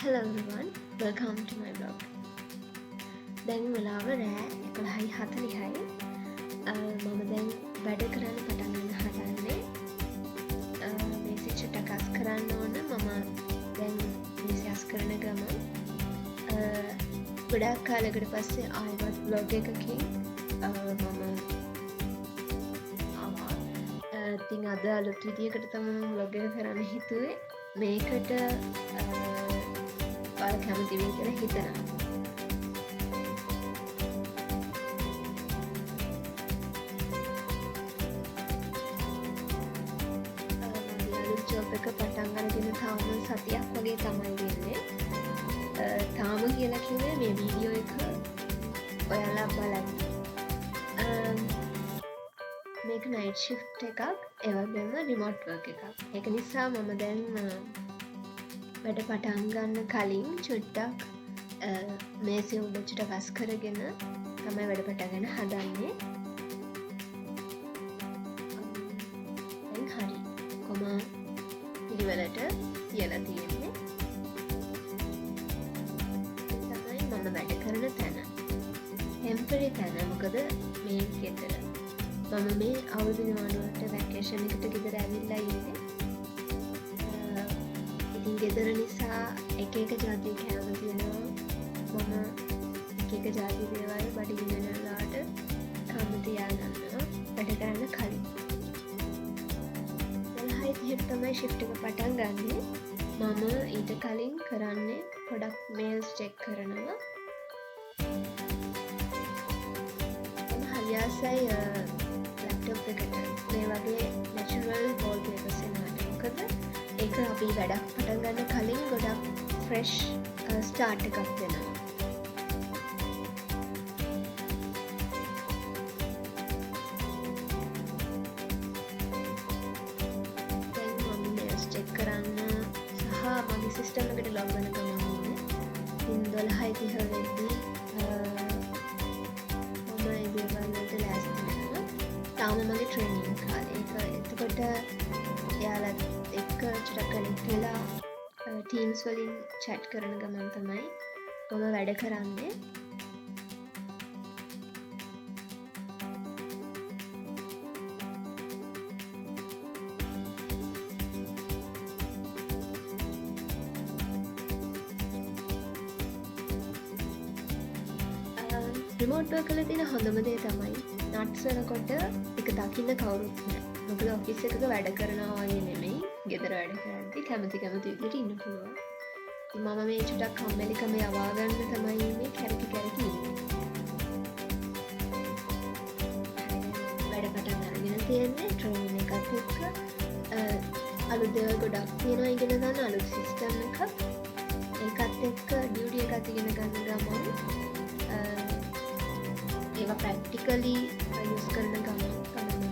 Hello everyone, welcome to my blog. දැන් වෙලාව රෑ 11:40යි. මම දැන් වැඩ කරන්න පටන් ගන්න හදන්නේ. මේසෙජ් එකක් අස් කරන්න ඕන. මම දැන් මේසෙජ් අස් කරන ගමන් ගොඩාක් කාලයකට පස්සේ ආයෙත් බ්ලොග් එකකින් මම ආවා. ඉතින් අද අලුත් විදියකට තමයි බ්ලොග් එක කරන්න හිතුවේ. මේකට ඔයාලා කැමති වෙයි කියලා හිතනවා. ජොබ් එක පටන් අරගෙන තාම සතියක් වගේ තමයි වෙන්නේ. තාම කියලා කිව්වේ මේ වීඩියෝ එක ඔයාලා බලන්න. මේක නයිට් ෂිෆ්ට් එකක්, ඒ වගේම රිමෝට් වර්ක් එකක්. ඒක නිසා මම දැන් වැඩ පටන් ගන්න කලින් චුට්ටක් මේසෙ උඩ චුට්ටක් වස් කරගෙන තමයි වැඩ පටන් ගන්න හදන්නේ. දැන් හරි. කොහොම පිළිවෙලට තියලා තියෙන්නේ. තමයි මම වැඩ කරන තැන. ටෙම්පරරි තැන. මොකද මේ ගෙදර මම මේ අවුරුදු නිවාඩුවට වැකේෂන් එකට ගෙදර ඇවිල්ලා ඉන්නේ. ඉතින් ගෙදර නිසා එක ජාති කෑම තියෙනවා. මම එක ජාති දේවල් බඩගින්නලාට කන්න තියාගන්නවා වැඩ කරන්න කලින්. තමයි ශිෆ්ට් එක පටන් ගන්නේ. මම ඊට කලින් කරන්නේ පොඩක් මේල්ස් චෙක් කරනවා. හරියාසයි ලැප්ටොප් එකට මේ වගේ නැචරල් වෝල්පේපර්ස් එනවාට. මොකද ඒක අපි වැඩක් පටන් ගන්න කලින් ගොඩක් ෆ්‍රෙෂ් ස්ටාර්ට් එකක් දෙනවා. මගේ සිස්ටම් එකට ලොග් වෙන ගමන් ඉතින් 12:30 වෙද්දී මම ඒ දේවල් වලට ලෑස්ති වෙනවා. තාම මගේ ට්‍රේනින් කාලේ. එතකොට එයාලත් එක්ක චුට්ටක් කනෙක්ට් වෙලා ටීම්ස් වලින් chat කරන ගමන් තමයි මම වැඩ කරන්නේ. රිමෝට් වර්ක් කරලා තියෙන හොඳම දේ තමයි නට්ස් වෙනකොට එක දකින්න කවුරුත් නැහැ. මොකද ඔෆිස් එකක වැඩ කරනවා වගේ නෙමෙයි. ගෙදර වැඩ කරද්දි කැමති විදිහට ඉන්න පුළුවන්. ඉතින් මම මේ චුට්ටක් කම්මැලිකම යවා ගන්න තමයි මේ කැරකි ඉන්නේ. වැඩ පටන් අරගෙන තියෙන්නේ ට්‍රේනින් එකත් එක්ක අලුත් දේවල් ගොඩක් තියෙනවා ඉගෙන ගන්න අලුත් සිස්ටම් එකක්. ඒකත් එක්ක ඩියුටි එකක් ඉගෙන ගන්න ගමන් ඒවා ප්‍රැක්ටිකලි යූස් කරන ගමන් තමයි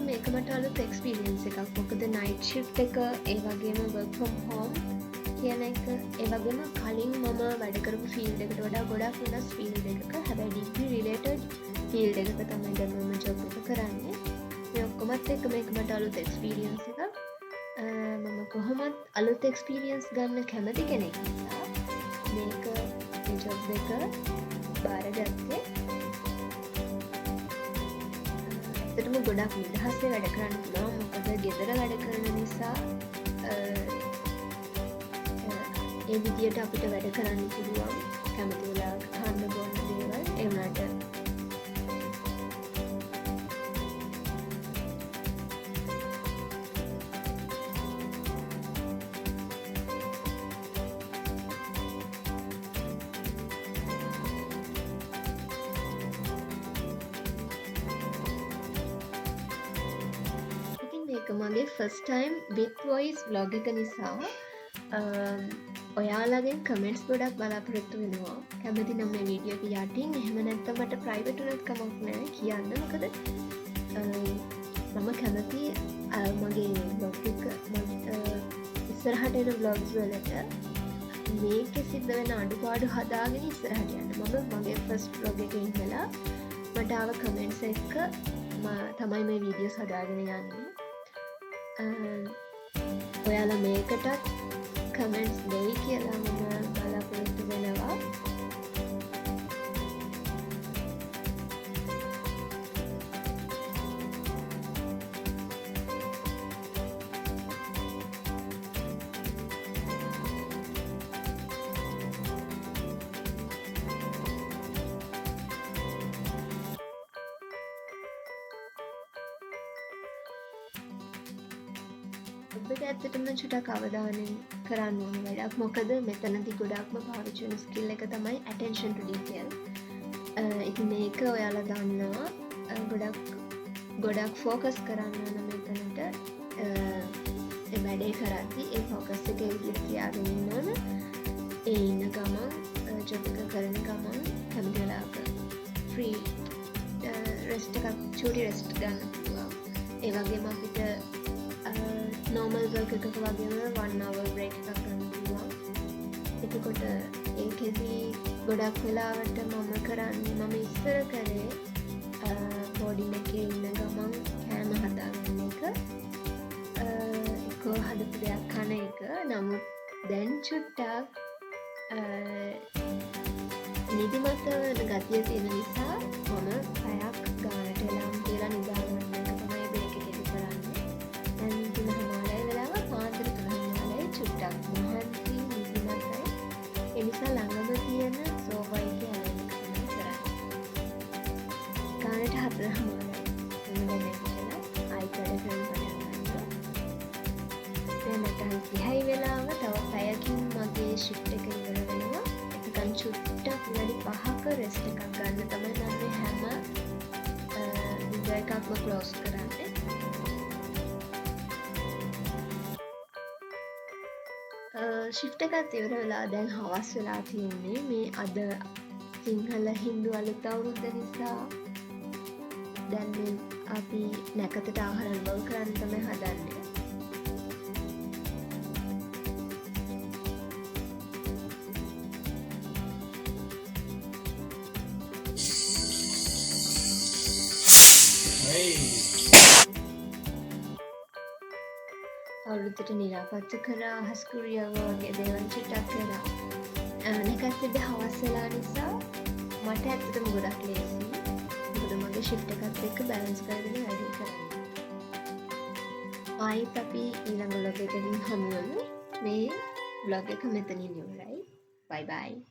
මේක මට අලුත් එක්ස්පීරියන්ස් එකක්. මොකද නයිට් ෂිෆ්ට් එක ඒ වගේම work from home කියන එක ඒ වගේම කලින් මම වැඩ කරපු ෆීල්ඩ් එකට වඩා ගොඩක් වෙනස් ෆීල්ඩ් එකක. හැබැයි ඩිග්‍රී රිලේටඩ් ෆීල්ඩ් එකක තමයි දැන් මම ජොබ් එක කරන්නේ. මේ ඔක්කොමත් එක්ක මේක මට අලුත් එක්ස්පීරියන්ස් එකක්. මම කොහොමත් අලුත් එක්ස්පීරියන්ස් ගන්න කැමති කෙනෙක් නිසා මේක මේ ජොබ් එක බාරගත්තේ. ඇත්තටම ගොඩක් නිදහසේ වැඩ කරන්න පුළුවන්. මොකද ගෙදර වැඩ කරන නිසා ඒ විදියට අපිට වැඩ කරන්න පුළුවන්. කැමති වෙලාවක කන්න බොන්න දේවල් ඒ වුණාට මගේ first time with voice vlog එක නිසා ඔයාලගෙන් කමෙන්ට්ස් ගොඩක් බලාපොරොත්තු වෙනවා. කැමති නම් මේ වීඩියෝ එක යටින් එහෙම නැත්නම් මට ප්‍රයිවට් උනත් කමක් නැහැ කියන්න. මොකද මම කැමති මගේ vlog එක ඉස්සරහට එන vlogs වලට මේකේ සිද්ධ වෙන අඩුපාඩු හදාගෙන ඉස්සරහට යන්න. මම මගේ ෆස්ට් vlog එකේ ඉඳලා මට ආව කමෙන්ට්ස් එක්ක තමයි මේ වීඩියෝස් හදාගෙන යන්නේ. ඔයාලා මේකටත් කමෙන්ට්ස් දෙයි කියලා මම බලාපොරොත්තු වෙනවා. ඔබට ඇත්තටම චුටක් අවධානයෙන් කරන්න ඕන වැඩක්. මොකද මෙතනදී ගොඩක්ම පාවිච්චි වෙන ස්කිල් එක තමයි attention to detail. ඉතින් මේක ඔයාලා දන්නවා ගොඩක් ෆෝකස් කරන්න ඕන මෙතනට. ඒ වැඩේ කරද්දී ඒ ෆෝකස් එක විදිහට තියාගෙන ඉන්න ඕන. ඒ ඉන්න ගමන් ජොබ් එක කරන ගමන් කැමති වෙලාවක ෆ්‍රී රෙස්ට් එකක් චූටි රෙස්ට් ගන්න පුළුවන්. ඒ වගේම අපිට normal work එකක වගේම 1 hour break එකක් ගන්න පුළුවන්. එතකොට ඒකෙදි ගොඩක් වෙලාවට මම ඉස්සර කරේ බෝඩින් එකේ ඉන්න ගමන් කෑම හදාගන්න එක. එක්කෝ හදපු දෙයක් කන එක. නමුත් දැන් චුට්ටක් නිදිමත වෙන ගතිය තියෙන නිසා මම පැයක් ගානට වෙලාම තියලා නිදාගන්න එක තමයි බ්‍රේක් එකේදී කරන්නේ. දැන් 3:30 වෙලාව පාන්දර 3:30 චුට්ටක් මහන්සි නිදිමතයි. ඒ නිසා ළඟම තියෙන සෝෆා එකේ අරගෙන තමයි කරන්නේ. ගානට 4:30 මම දැන් නැගිටලා ආයි වැඩ කරන්න පටන් ගන්නවා. දැන් 8:30 වෙලාව තව පැයකින් මගේ ෂිෆ්ට් එක ඉවර වෙනවා. ඒකන් චුට්ටක් විනාඩි 5ක රෙස්ට් එකක් ගන්න තමයි මම මේ හැම විඩියෝ එකක්ම ක්ලෝස් කරන්නේ. ෂිෆ්ට් එකත් ඉවර වෙලා දැන් හවස් වෙලා තියෙන්නේ. මේ අද සිංහල හින්දු අලුත් අවුරුද්ද නිසා දැන් මේ අපි නැකතට ආහාර වල් කරන්න තමයි හදන්නේ. අවුරුද්දට නිරාපත්තු කරා හස්කුරියව වගේ දේවල් චුට්ටක් කරා. නැකත් හවස් වෙලා නිසා මට ඇත්තටම ගොඩක් ලේසි. මොකද මගේ ෂිෆ්ට් එකත් එක්ක බැලන්ස් කරගෙන වැඩ කරන්නේ. ආයිත් අපි ඊළඟ vlog එකකින් හමු වෙමු. මේ vlog එක මෙතනින් ඉවරයි. bye bye.